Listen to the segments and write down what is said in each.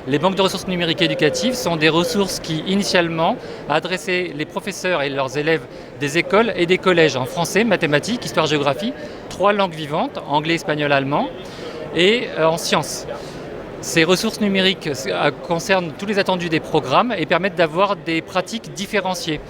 Les banques de ressources numériques éducatives sont des ressources qui, initialement, adressaient les professeurs et leurs élèves des écoles et des collèges en français, mathématiques, histoire, géographie, 3 langues vivantes, anglais, espagnol, allemand, et en sciences. Ces ressources numériques concernent tous les attendus des programmes et permettent d'avoir des pratiques différenciées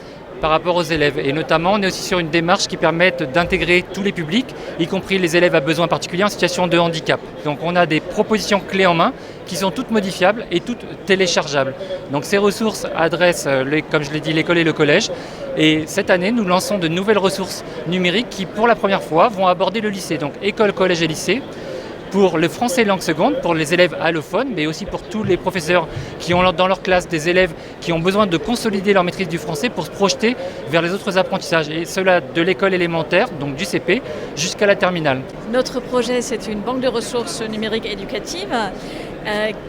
par rapport aux élèves. Et notamment, on est aussi sur une démarche qui permet d'intégrer tous les publics, y compris les élèves à besoins particuliers en situation de handicap. Donc on a des propositions clés en main qui sont toutes modifiables et toutes téléchargeables. Donc ces ressources adressent, comme je l'ai dit, l'école et le collège. Et cette année, nous lançons de nouvelles ressources numériques qui, pour la première fois, vont aborder le lycée. Donc école, collège et lycée, pour le français langue seconde, pour les élèves allophones, mais aussi pour tous les professeurs qui ont dans leur classe des élèves qui ont besoin de consolider leur maîtrise du français pour se projeter vers les autres apprentissages. Et cela de l'école élémentaire, donc du CP, jusqu'à la terminale. Notre projet, c'est une banque de ressources numériques éducatives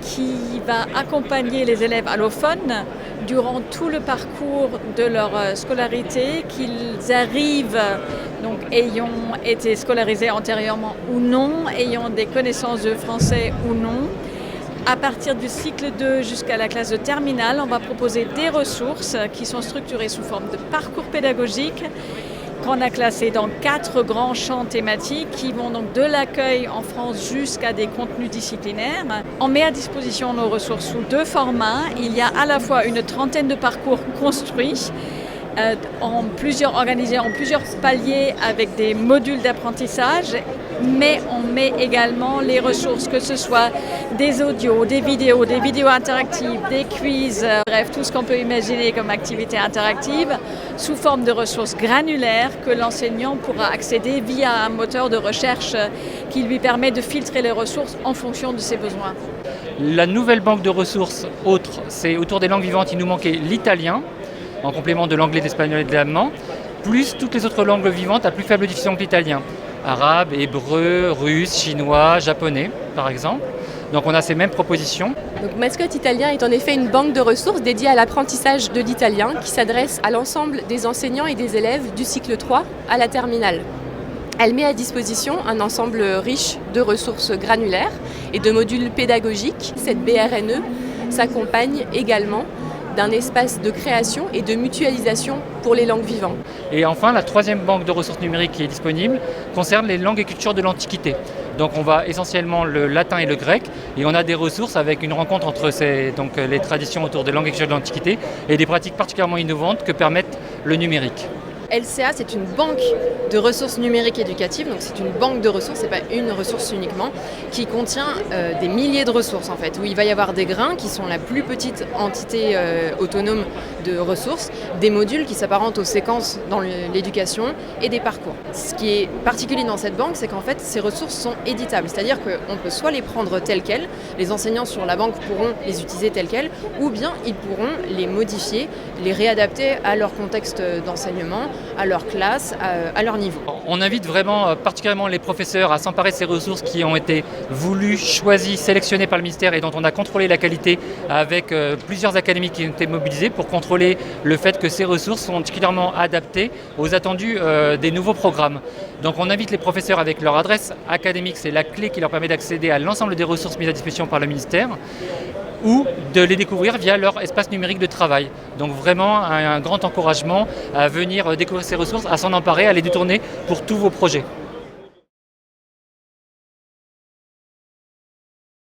qui va accompagner les élèves allophones durant tout le parcours de leur scolarité, qu'ils arrivent, donc ayant été scolarisés antérieurement ou non, ayant des connaissances de français ou non. À partir du cycle 2 jusqu'à la classe de terminale, on va proposer des ressources qui sont structurées sous forme de parcours pédagogique qu'on a classé dans 4 grands champs thématiques qui vont donc de l'accueil en France jusqu'à des contenus disciplinaires. On met à disposition nos ressources sous 2 formats. Il y a à la fois une trentaine de parcours construits, organisés en plusieurs paliers avec des modules d'apprentissage, mais on met également les ressources, que ce soit des audios, des vidéos interactives, des quiz, bref, tout ce qu'on peut imaginer comme activité interactive, sous forme de ressources granulaires que l'enseignant pourra accéder via un moteur de recherche qui lui permet de filtrer les ressources en fonction de ses besoins. La nouvelle banque de ressources autres, c'est autour des langues vivantes, il nous manquait l'italien, en complément de l'anglais, de l'espagnol et de l'allemand, plus toutes les autres langues vivantes à plus faible diffusion que l'italien. Arabe, hébreu, russe, chinois, japonais, par exemple. Donc on a ces mêmes propositions. Donc Mascotte Italien est en effet une banque de ressources dédiée à l'apprentissage de l'italien qui s'adresse à l'ensemble des enseignants et des élèves du cycle 3 à la terminale. Elle met à disposition un ensemble riche de ressources granulaires et de modules pédagogiques. Cette BRNE s'accompagne également d'un espace de création et de mutualisation pour les langues vivantes. Et enfin, la 3e banque de ressources numériques qui est disponible concerne les langues et cultures de l'Antiquité. Donc on va essentiellement le latin et le grec, et on a des ressources avec une rencontre entre les traditions autour des langues et cultures de l'Antiquité et des pratiques particulièrement innovantes que permettent le numérique. LCA, c'est une banque de ressources numériques éducatives, donc c'est une banque de ressources, c'est pas une ressource uniquement, qui contient des milliers de ressources en fait, où il va y avoir des grains qui sont la plus petite entité autonome de ressources, des modules qui s'apparentent aux séquences dans l'éducation et des parcours. Ce qui est particulier dans cette banque, c'est qu'en fait ces ressources sont éditables, c'est-à-dire qu'on peut soit les prendre telles quelles, les enseignants sur la banque pourront les utiliser telles quelles, ou bien ils pourront les modifier, les réadapter à leur contexte d'enseignement, à leur classe, à leur niveau. On invite vraiment particulièrement les professeurs à s'emparer de ces ressources qui ont été voulues, choisies, sélectionnées par le ministère et dont on a contrôlé la qualité avec plusieurs académies qui ont été mobilisées pour contrôler le fait que ces ressources sont particulièrement adaptées aux attendus des nouveaux programmes. Donc on invite les professeurs avec leur adresse académique, c'est la clé qui leur permet d'accéder à l'ensemble des ressources mises à disposition par le ministère, ou de les découvrir via leur espace numérique de travail. Donc vraiment un grand encouragement à venir découvrir ces ressources, à s'en emparer, à les détourner pour tous vos projets.